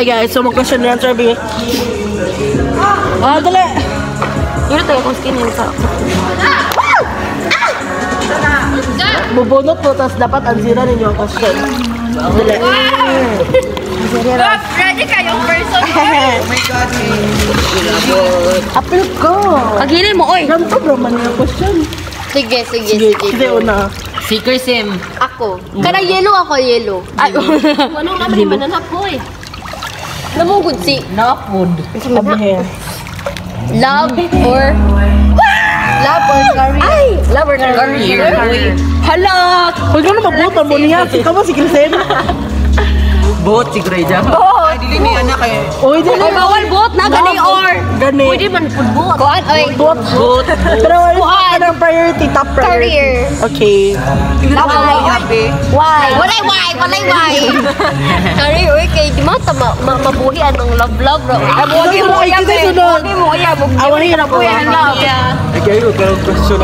Okay guys, so mag-question and answer B. Dali. Yun tayo kung skin yung sa... Bubunot po, tapos dapat ansira ninyo ang question. Dali. Ready kayong person? Oh my God, Apil ko. Pagilin mo, oy! Ganito bro man yung question. Sige. Sige, una. Seeker Sim. Ako. Kana yellow ako, yellow. Ay, anong naman yung mananap ko eh? Namugod si Napod. Sabihin. love or... Love or career? Ay! Love or career? Hala! Huwag ka na mabutan mo niya. Ikaw ba si Krisen? Boat siguro dyan. Ay, dili may anak eh. Uy, dali. Ay, bawal bot na, gani or... Gani. Pwede man football. Kuan, oy. Boot. Pero ano ang priority? Top priority. Career. Okay. Why? Walay. Career, oy, kay di mo mabuhi anong love, bro. Mabuhi mo yan, eh. Mabuhi mo yan. Awan hirap po. Mabuhi ang love. Okay, huwag ka ng question.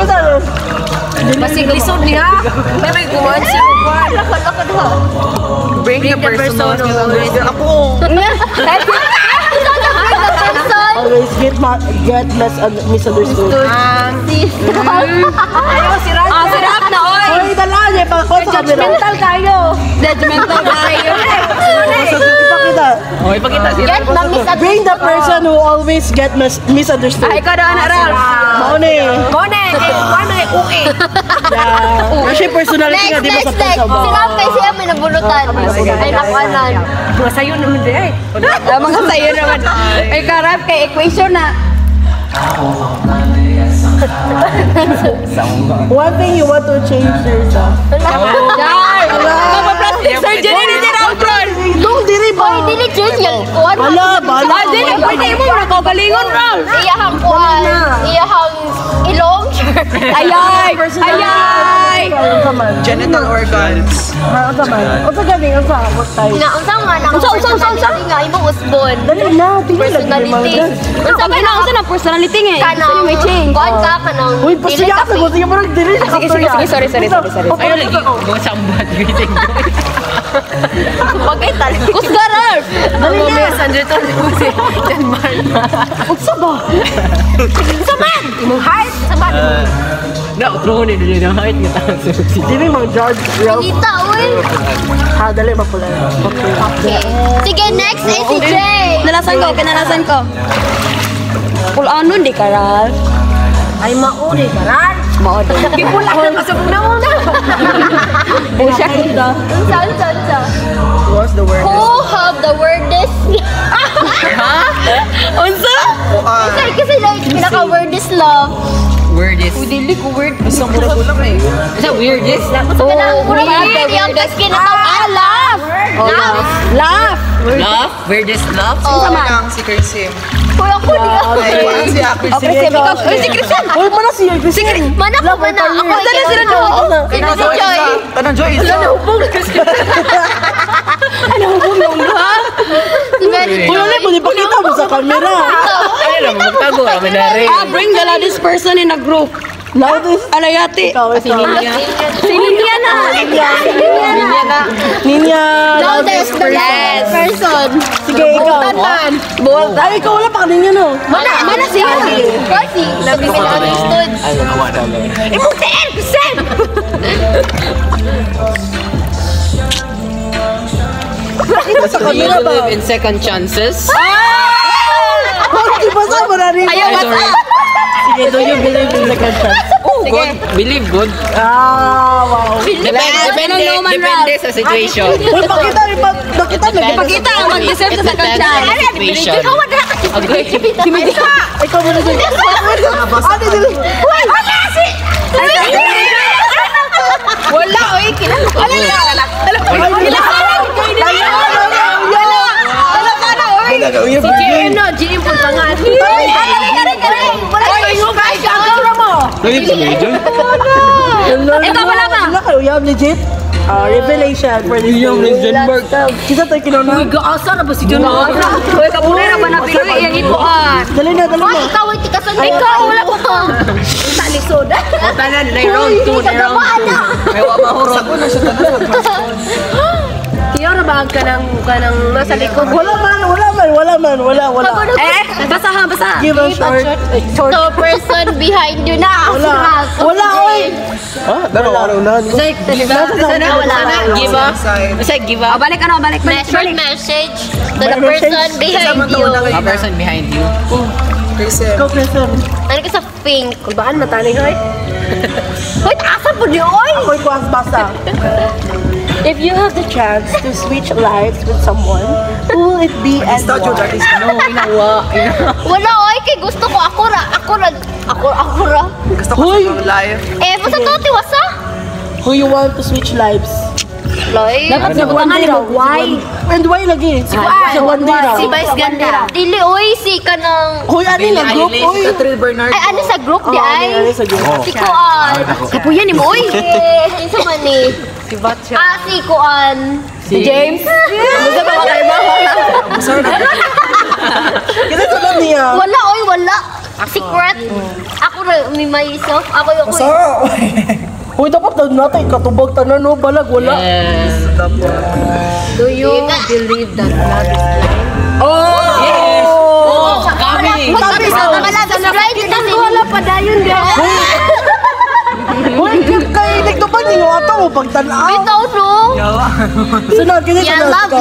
Basig lisod niya. May kumain siya. Lakad ha. Bring the person. Ako. Always get misunderstood. Ayaw, sirap. Sirap na, oy. Uy, dala niya. Pagkakot sa camera. Judgmental kayo. Judgmental kayo. Ipakita. Oh, ipakita sila. Get na misunderstood. Bring the person who always get misunderstood. Ay, ikaw daw na, Ralph. Maune. Kone, kone, uwi. Yeah. Kasi personality nga, di ba sa pagsabaw? Sirap kayo siya may nabulutan. Ay, nakuanan. Mga sayo naman din, ay. Mga sayo naman. Ay, karap kay equation na. One thing you want to change yourself. Jar! Magpa-plastic surgery ni Gerald Ron! Dong, diri ba? Ay, dili choose yan. Kuhan. Bala. Dili, pwede mo na kagalingon, Ron! Iyahang kuhan. Iyahang ilong. Ayay! Ayay! Genital organs. Ano man? Unsa galing ang sa abot tayo? Unsang nga lang. Unsang nga, imong usbon. Dali na, tingnan Personality. lang. Unsa na personality nga? Kanang may change. Kuhan ka, kanang... Uy, pasiya sa ko. Sige, parang dili na. Sige, sorry. Ayaw lagi. Mga sambat. Greeting ko. Bagay tal. Kusga, Ralph! Dali na. Messenger to si Jan Marna. Unsa ba? Unsa man? Imong heart? Unsa man? Na-utrohon nila ng height nga tawag sa si Dili mang George Ralph. Kita, uy. Ha, dali mapula. Okay. Okay. Sige, next ay si Jay. Kinalasan ko. Ano, di ka, Ralph? Ay, mauri ka, Ralph? Mauri. Kipula ka, masok na mo na. Unsa? What's the word? Who have the wordest... Ha? Unsa? Kasi like, pinaka-wordest love. weirdest. Dili ko word. Isang mura-mura eh. Is that weirdest? Weird. Yung laugh. Laugh. Love? Weirdest love? Ano lang si Kersim? Kuya ko di ako. Ay, si Apple. Sige, ikaw. Si Christian. Uy, mana siya? Sige. Mana ko. Ako dala sila doon. Ikaw, Si Joy. Tanang Joy, isa. Ano hubog yung ha? Si Mary Uy, Joy. ulit mo, di pa kita mo sa camera. Ano naman, magtago namin na rin. Bring the loudest person in a group. Loudest. Alayati. Ikaw, ikaw. Si Linya na. Ninya. Loudest person. Sige, ikaw. Boltan. Ay, ikaw wala pa kanina, no? Mana siya? Kasi, sabi nila understood. Imutin! Kusem! Sa Do you camera ba? believe in second chances? Di ba sa marami? Ayaw, what's up? Sige, do you believe in second chance? Oh, good. Believe good. Wow. Depende sa situation. Uy, pakita Pakita ang mag-deserve sa second chance. Situation. Ikaw, wala ka. Ikaw muna dyan. Ate, dili. Wala si... Wala, oy. Wala na. Si Jim no, Jim po pangan. Kare. Wala yung gagawin mo. Ikaw wala ba? Wala kayo, you have legit? Revelation for this day. Kita tayo kinuna. Gaasa na ba si John? Uy, kabulay na ba na pili yung ituan? Dali na. Ikaw ay tikasan. Ikaw, wala ko. Sa lisod. Tanan, na round 2, na round 2. May wamahurot. Kiyara ba? bag ka ng nasa likod. Wala man. Basa ha, basa. Give a short. The person behind you na. Wala, oy. Wala. Give up. Give up. Balik. Short message to the person behind you. A person behind you. Chris M. Go, Kristen. Ano ka sa pink? Kulbaan mataning hoy. Hoy, asa po di oy. Ako'y kuwas basa. If you have the chance to switch lives with someone, who will it be and Statue that why? is No, inawa. Wala oy kay gusto ko ako ra. gusto ko sa live. Basta to tiwasa. Who you want to switch lives? Loy. Dapat sa one day raw. Why? And why lagi? Sa one day raw. Si Vice ganda. Dili oy si kanang Hoy, ano na group? Hoy. Katril Bernardo. ay ano sa group di ay. Sa group. Si Kuan. Kapuyan ni mo oy. Kinsa man ni? Si Batya. Si Kuan. Si James. Basta ba kayo ba? Kasi sunod niya. Wala oy, wala. Secret. Ako ra mi myself. Ako yung Hoy, dapat na natin katubag tanan no balag wala. Do you believe that love is blind? Yes! Oh, kami! Sabi sa love is blind kasi wala pa dayon guys. Hoy, kay nagtubag niyo ato mo pagtanaw. Bitaw no. Sunod kasi Yeah, love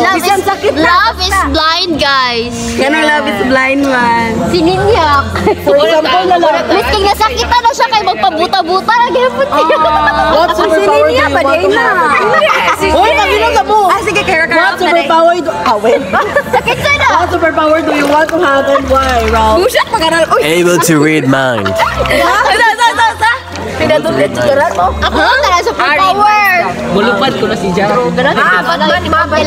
is blind guys. Ganun love is blind man. Sininyak. For example na lang. Misking nasakitan na siya kay magpabuta-buta na gihapon niya. What superpower do you want to have? Hoy, magino ka mo. Sige, kaya What superpower do wait. Sakit sa na. What superpower do you want to have and why, Ralph? Busyat pag-aral. Uy, Able to read minds. pinatulit sa karat mo. Ako ang tala superpower. Mulupad ko na si Jar. Pagay ni Mabel.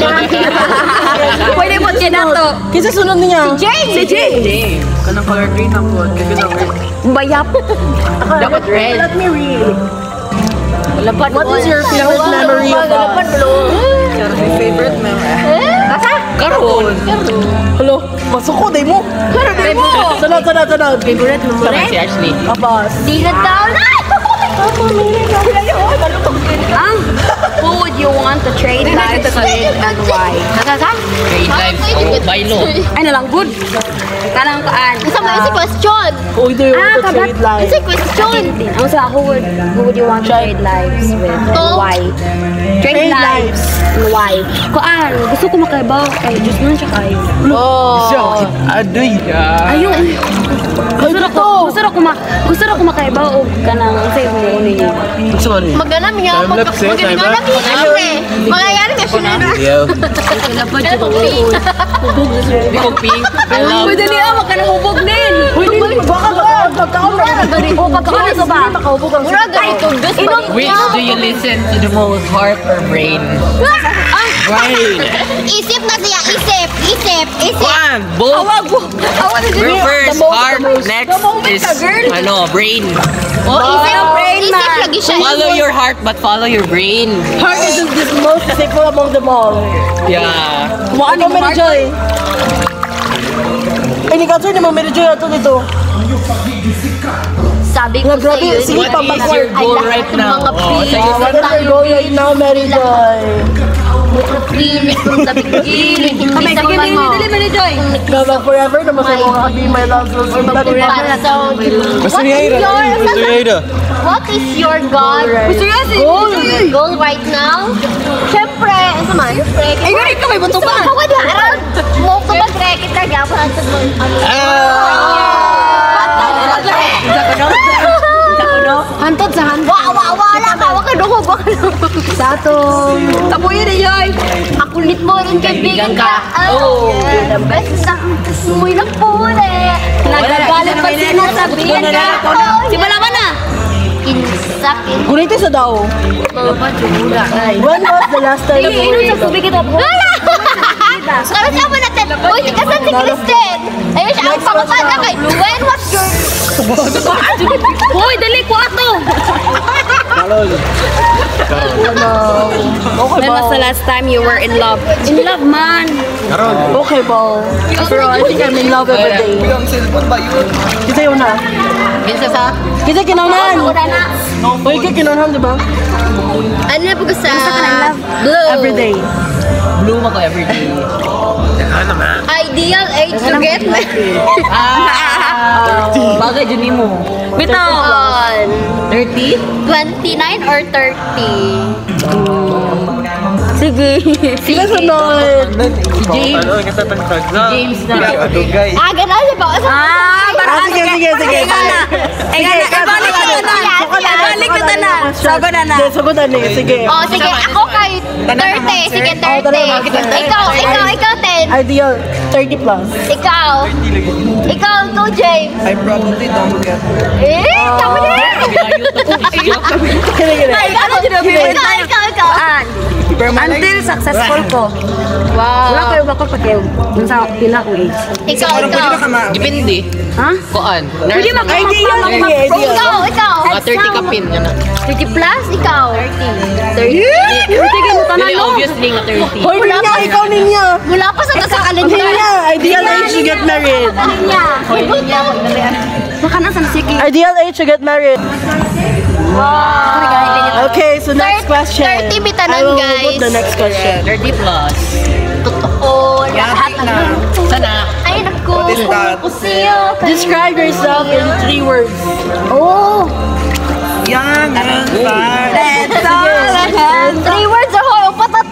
Pwede mo siya na to. Kinsa sunod niya? Si Jane. Kanang color green ang po. Bayap. Dapat red. Let me read. Lapad. What is your favorite memory of Lapad us? blue. My favorite memory. Kasa? Karon. Hello, masuk ko, day mo. Sunod. Favorite mo Sama si Ashley. Abas. Di na daw na. Who would you want to trade lives with and why? Kasa? Trade lives. Oh, Bailo. Ay nalang good. Kanang kaan. Isa mo yung question. Who do you want to trade lives? Isa question. Ang sa who would you want to trade lives with and why? Trade lives and why? Kuan, gusto ko makaibaw kay Diyos nun siya kayo. Aduh ya. Ayun. Gusto ko makaibaw og kanang say mo ni. Sorry. Magganam niya magganam niya. Magayari ka siya na. Yo. Hindi ko pink. I love. Pwede niya makanahubog din. Pagkaon sa ba? Murag ay tugas ba? Which do you listen to the most, heart or brain? Brain. Isip na siya, isip. One, both. First, heart. Next is, brain. Isip lagi siya. Follow your heart, but follow your brain. Heart is the most simple among them all. Yeah. Ano Mary Joy? Any cancer ni Mary Joy ato dito. Sabi ko Grabe, sa'yo, sige, What is your goal right now? Oh, What is your goal right now, Mary Joy? Pilit kung sabigin. Hindi sa mga mo. Gaba forever na masaya mo be my love. What is your goal? Goal right now? Siyempre, ano man? Ay, ganit ka, may buto pa. Ako di aral. Mo ko ba bracket na gapon sa Hantod sa hantod. Wala ka. Waka duhog. Sa atong. Tapuyin na yoy. Akulit mo rin kaibigan ka. Oh. The best na. Umuwi ng pure. Nagagalit pa sinasabihan ka. Si Malaman na. Insakit. Gunito sa daw. Mga patsura. When was the last time you Inom sa tubig ito. Wala! Karot naman natin. Uy, si Kasan si Kristen. Ayun siya, ang pangatanda kay when was your... Uy, dali ko ato. When was the last time you were in love? In love, man. Okay, ball. Pero I think I'm in love every day. Yung cellphone ba yun? Kita yun na. Kinsa sa? Kita kinaunan. Una na. Uy, kita kinaunan, di ba? Ano na pag sa blue? Everyday. Bloom ako everyday. Ideal age to get married. Bagay dyan mo. On 30? 29 or 30? Sige. Sige, sunod. James. James na. Guys. Gano'n siya ba? Sige. Sagutan na. Sige. Oh, sige. Ako kay 30. Sige, 30. Ikaw, 10. Ideal, 30 plus. Ikaw, to James. I probably don't get Tama din. Ikaw. Until successful ko. Wow. Wala kayo bakal pag kayo dun sa pila kong age. Ikaw. Depende. Ha? Kuan. Pwede Ideal. Ikaw. Mga 30 ka pin. Yan na. 30 plus, ikaw. 30. Sige mo Dili obviously nga 30. Hoy, ikaw ninya. Mula pa sa kalendar. Ninya, ideal age to get married. Baka nasa sige. Ideal age to get married. Okay, so next question. 30 bitanan, I will guys. put the next question. 30 plus. Totoo. Lahat na. Sana. Ay, naku. What is that? Kusiyo. Describe yourself in 3 words. Oh. Young and fine. 3 words or hoy. Upat at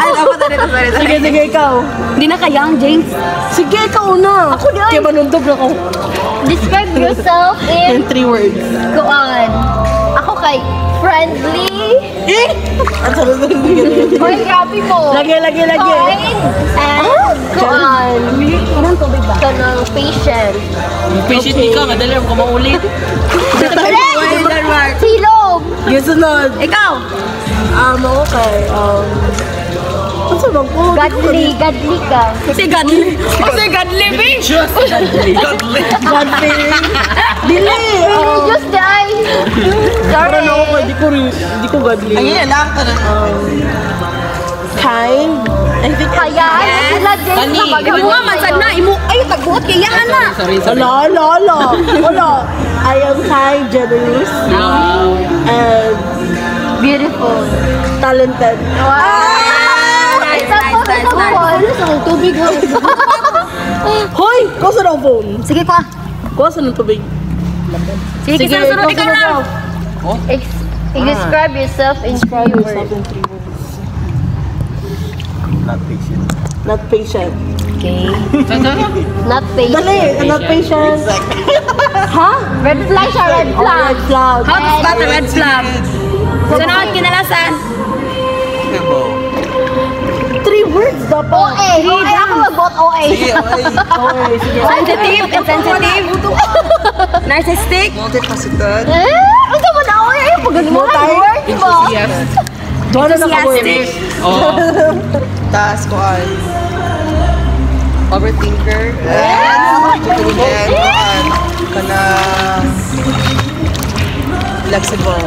Sige, ikaw. Hindi na kayang, James. Sige, ikaw na. Ako din. Kaya manundog na ako. Describe yourself In in 3 words. kuan. Ako kay friendly. Ang sarap. Hoy, grabe mo. Lagi. Kind. And kuan. Parang tubig ba? Kanang patient. Patient ka. Madali ako maulit. Silog. Yung sunod. Ikaw! Okay. Ano sa bang po? Godly ka. Si Godly. Si Godly, bitch! Godly. Dili. Religious guy. Parang ako Sorry. hindi ko godly. Ayun lang ka na. Kind. I think Kaya, sila James Funny. na Ibu nga, mansad na. Ay, tagbuot kaya na. Sorry. Wala. I am kind, generous, and Beautiful. talented. Nice. Ang tubig mo. Hoy! Kusa ng phone. Sige pa. Kusa ng tubig. Sige, sunod ikaw na. Describe yourself in 3 words. Not patient. Not patient. Not patient. Dali! Not patient. Ha? Red flag siya, red flag. Red flag. How to spot a red flag? Sunod, kinalasan. 3 words dapat. OA. OA. Ako mag-vote OA. Sige, okay. Okay, sige. Sensitive, insensitive. Narcissistic. Multifaceted. Ano mo na OA? Ayaw pag ganun mo. Words mo. Doon na naka-word. Enthusiastic. Task ko ay overthinker. And kana flexible.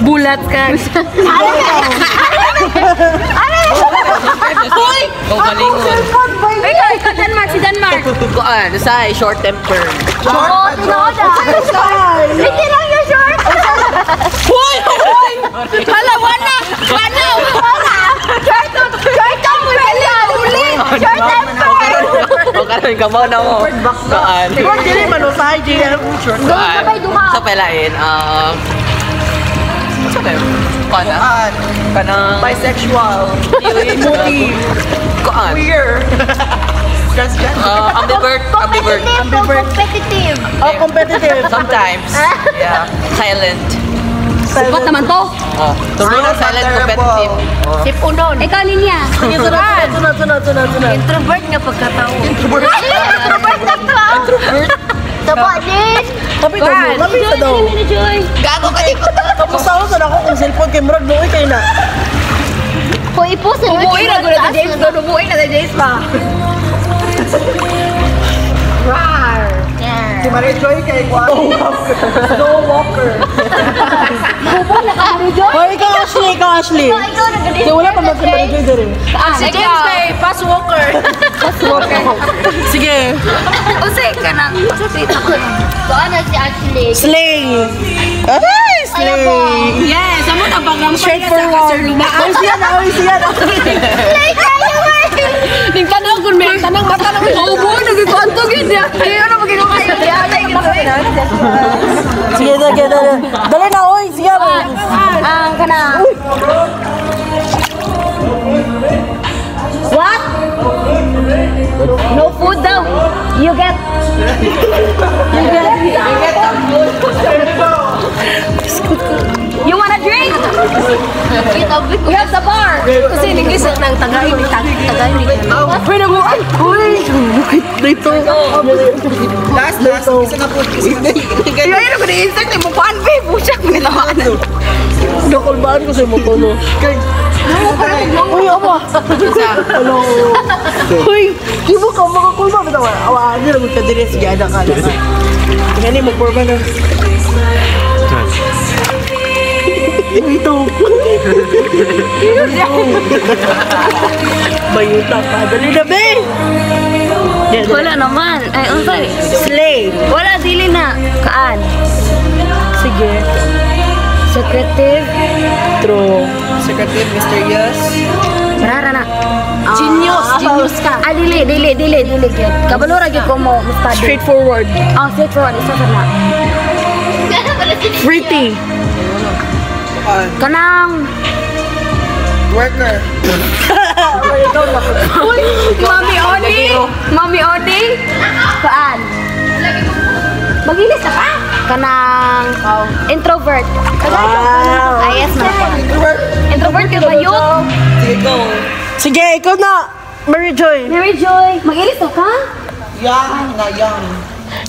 Bulat ka. Ikaw galingon. Ikaw, Denmark, si Denmark. Kuan. Sa short temper. Oo, tinoda. Hindi lang yung short. Hala, wala. Short ang ulit. Short temper. O karon ka mo na mo. Kuan. Siguro dili man usay, GM. Gawin ka may duha. Sa pelain. Sa pelain. Kuan na. Kanang Bisexual. movie. Kuan. Queer. Transgender. Ambivert. Competitive. Oh, competitive. Sometimes. Yeah. Silent. Ba't naman to? Turo na silent competitive. Sip unon. Ikaw, Linya. Sige, sunod. Introvert nga pagkatao. Introvert na to. Taba din. Tapi ka daw. Gago ka dito. Tapos ako ako kung cellphone kay Murag doon kayo na. Kung ipusin mo. Umuwi na gulo na James. Umuwi na James pa. Si Marie Joy kay Juan. Snow walker. Hoy, ikaw Ashley. Ikaw na ganito. Kaya wala pa man si Marijoy din. Si James kay Pass Walker. Sige. Usay ka na. Doon na si Ashley. Sling. Ay, Slay. Yes, amo ta pag Straightforward. Oy, siya na. Ning tanaw kun may tanang mata nang ubo nagikuanto gid ya. Ayo na magino kayo. Sige, sige. Dali na, oy. Sige. Ang kana. What? No food daw. You get. You wanna drink? We have the bar. Kasi in English nang tagay ni tagay ni. Pwede mo. Uy. Bukit dito. Last, isa na po. Kaya yun ako ni-insert ni mo paan be. Pusak mo nila. Nakulbaan ko sa mga kono. Uy, apa? Hello. Uy, ibu ka makakulba. Bitaw, awaan niyo lang magkadiri. Sige, ada ka. Ganyan, magporma na. Ito. Bayuta pa. Dali na, be! Wala naman. Ay, unsay? Slay. Wala dili na. Kaan? Sige. Secretive. True. Secretive, mysterious. Rara na. Genius ka. Ah, dili. Gid. Kabalo ra gyud ko mo study. Straightforward. Ah, straightforward. Isa sa na. Pretty. Kanang Worker. Mami Odi. Kaan? Magilis na ka? Kanang introvert. Wow. Ay, yes na. Introvert ka ba yun? Sige, go. Sige, ikaw na. Mary Joy. Mary Joy. Magilis na ka? Young.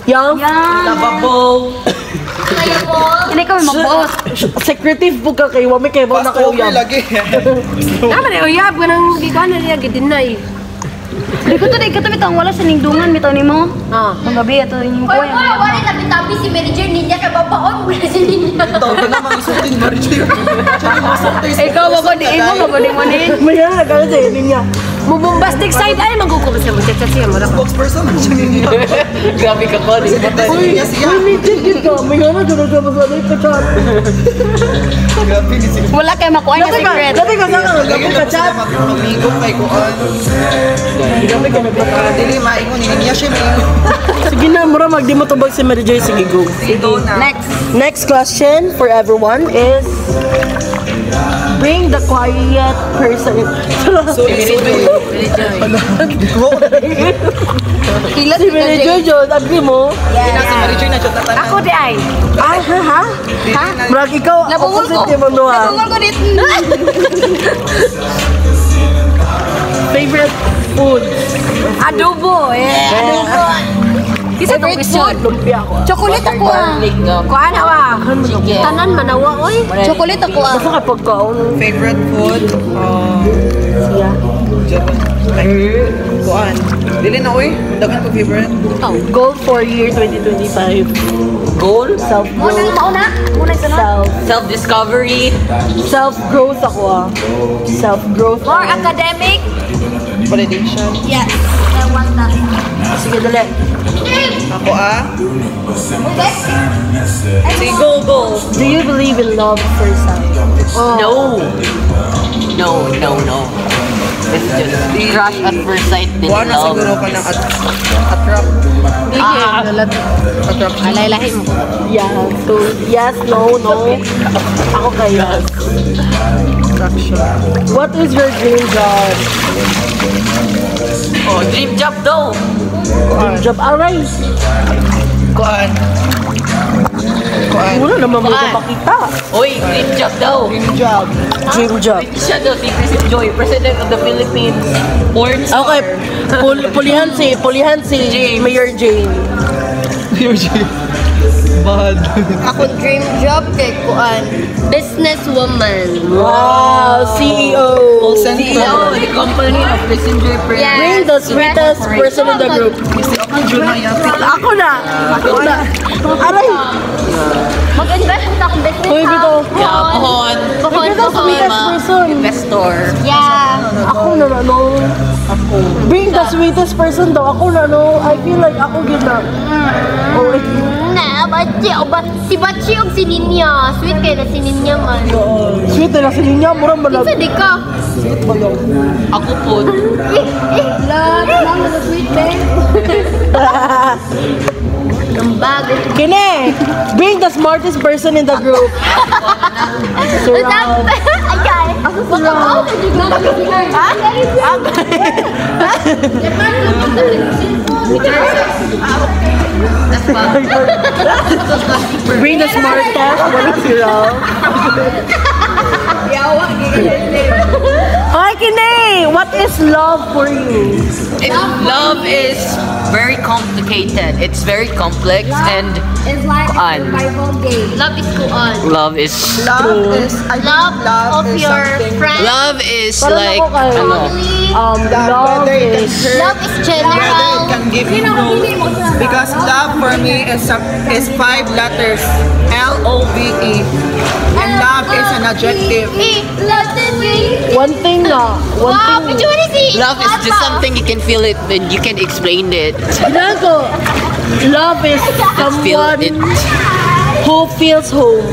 Young. Yan. Nababo. Hindi kami mag-boss. Secretive po ka kayo. Wami kayo na kayo Pastor yan. lagi. Tama na uyab kanang gikuan na niya gid na eh. Di ko to bitang wala sa ningdungan bitaw nimo. Ang gabi ato yung Oy, kuya. wala tabi-tabi si Mary Jane ninja kay babaon mo na si ninja. Ito na mga isutin ba rin siya? Ikaw ako di mo ni. Maya na kaya sa inyo niya. Mo bombastic side ay magkukulo sa mo chat siya mo. Spokesperson man siya ninyo. Grabe ka pa. Uy, siya. May legit ka. Maya na doon ka masalit ka chat. Grabe ni siya. Wala kay makuha niya secret. Dati ka sana. Dati ka chat. Mag-amigo kay Kuan. Dati ka nagpapala. Dili, maingon. Niya siya maingon. Sige na, mura mag di mo tubag si Mary Joy. Sige, go. Go na. Next question for everyone is bring the quiet person. Si Mary Joy, John, agree mo? Si Marijoy na siya tatanan. Ako di ay. Ah, ha? Murag ikaw, Nabungol ko. opposite mo no ha? Nabungol ko dito. Favorite food? Adobo eh. Adobo. Isa to question. Lumpia ko. Chocolate ako ah. Kuan awa. Tanan manawa oy. Chocolate ako ah. Basta kapag kaon, Favorite food? siya. Kuan. Dili na, uy. Dagan ko favorite. Goal for year 2025. Goal? Self-growth. Muna isa na. Self-discovery. Self-growth ako ah. Self-growth. More academic. Validation. Yes. I want that. Sige, dali. Ako Sige, go. Do you believe in love at first sight? No. No. It's just crush at first sight din Kuan na love. siguro ka ng attract. Attract. Alay-lahi mo. Yeah. So, yes, no. Ako kayo. Attraction. What is your dream job? Oh, dream job daw. Dream job? Alright. Kuan. Wala naman mo makita. Oy, dream job daw. Dream job. Dream job. Siya daw, si President Joy, President of the Philippines. Porn star. Okay. Pulihan si Mayor Jane. Bad. Ako dream job kay Kuan. Businesswoman. Wow, CEO. CEO, the company of President Joy. Bring the sweetest person in the group. Jun na yan. Ako na. Aray. Mag-invest na akong business. Uy, bito. Pohon. Pohon, Bito, sweetest person. Investor. Yeah. Ako na ano. Bring the sweetest person daw. Ako na ano. I feel like ako gina. Oh, wait. Na, si Bachi og si Ninya. Sweet kayo na si Ninya man. Sweet na si Ninya. Mura malag. Isa di ka. Ako po. Lang, sweet babe. Ang bago. Kine, bring the smartest person in the group. Sir Ralph. Ayay. Ako si Ralph. Bring the smartest. Wala si Ralph. Hi, Kine. What is love for you? Love is very complicated. It's very complex and It's like Kuan. survival game. Love is kuan. love is Love of your friend. love is Parang like ako kayo. ano. Love is... Love is general. Can give you because love for me is 5 letters. LOVE. And love is an adjective. Love is One thing na. One wow, thing. but you wanna see? Love is just something you can feel it and you can explain it. Kailangan ko. Love is Feel someone it. who feels home.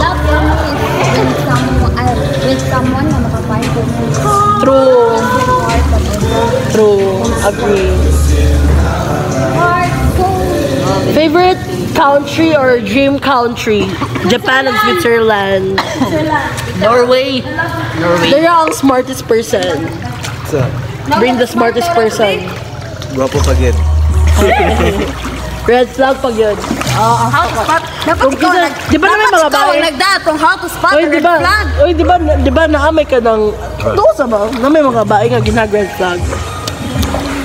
Love for me is with someone na makapain ko. True. True. Agree. Favorite country or dream country? Japan and Switzerland. Norway. They're ang smartest person. Bring the smartest person. Guwapo pag yan. Red flag pag yun. Kung kisa, di ba naman mga babae? nagdatong how to spot Oy, di ba? Oy, di ba naamay ka ng tusa ba? Na may mga babae nga ginag red flag.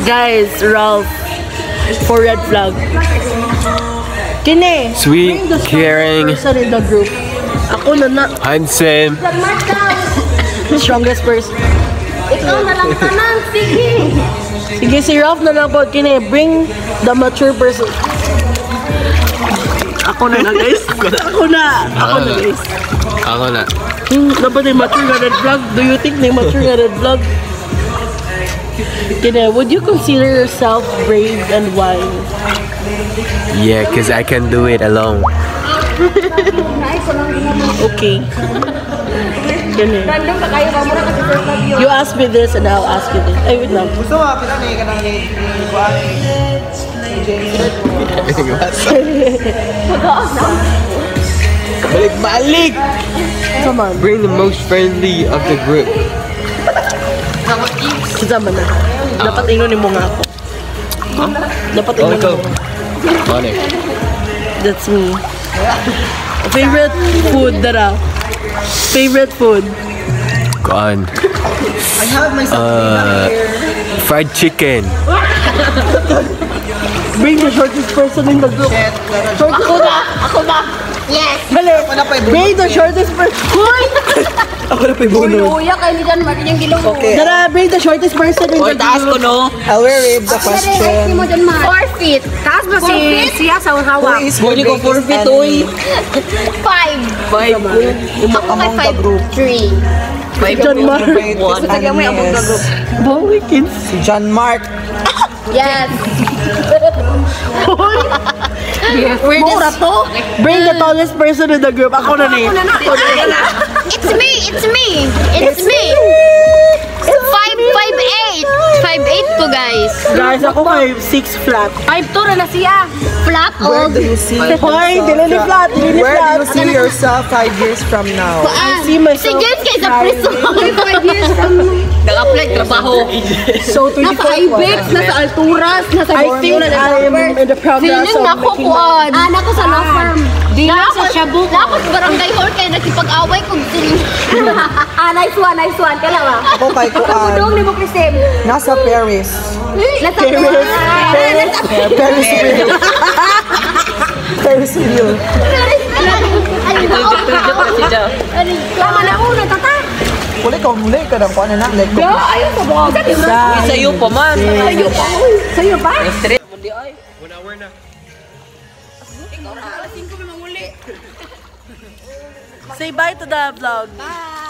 Guys, Ralph for red flag. Kine, Sweet, bring the strongest caring. person in the group. Ako na Handsome. strongest person. Ikaw na lang tanan, sige. Sige, si Ralph na lang po. Kine, bring the mature person. Ako na guys. Ako na guys. Ako na. Dapat yung mature na red flag. Do you think na yung mature na red flag? Kine, would you consider yourself brave and why? Yeah, cause I can do it alone. Okay. Kine. You ask me this and I'll ask you this. Ay, wait lang. Gusto mo, pinanay ka ng Balik! Come on. Bring the most friendly of the group. Kasama na. Dapat inunin mo nga ako. Dapat Oh, inunin ikaw. mo. Connor. That's me. Favorite food, Dara? Favorite food? Kuan. I have my Fried chicken. Bring the shortest person in the group. Shortest ako na. Yes. Mali. Bring the shortest person. Hoy! Ako na pa yung Uya kayo ni Jan Martin yung gilong. Okay. Dara, bring the shortest person in Oy, the taas ko group. no. I will read the question. 4 feet. Taas ba siya sa Who hawak? is Pwede ko your greatest forfeit, enemy? oy. 5. Ako kay Among the group. 3. John Mark. Greatest enemy is Boy, kids. si John Mark. Yes. Hoy! Mura to. Bring the tallest person in the group. Ako na ni. It's me. It's me. It's me. 5'8". 5'8" ko guys. Guys, ako kay 6 flat. 5'2" na siya. Flat Where og. do you see Hoy, dili ni flat. Dili ni Where do you flat. see yourself 5 years from now? I see myself. Si James kay sa prison. 5 years from Nag-apply trabaho. So, 24 nasa Ibex, nasa Alturas, nasa I think I'm in the progress Feeling of na ko making my... kuan. Anak ko sa law firm. Di na sa Shabu ko. Nakot barangay hall kay nakipag-away kung sino. Nice one, nice one. Kala ba? Ako kay Kuan. Budong ni mo Krisem. Nasa Paris. Let's Paris Hill. Paris Hill. Tama na mo, nagtata. Muli ka ng kuan na like. Ayun sa buwan. Sa'yo pa man. Sa'yo pa? Say bye to the vlog. Bye!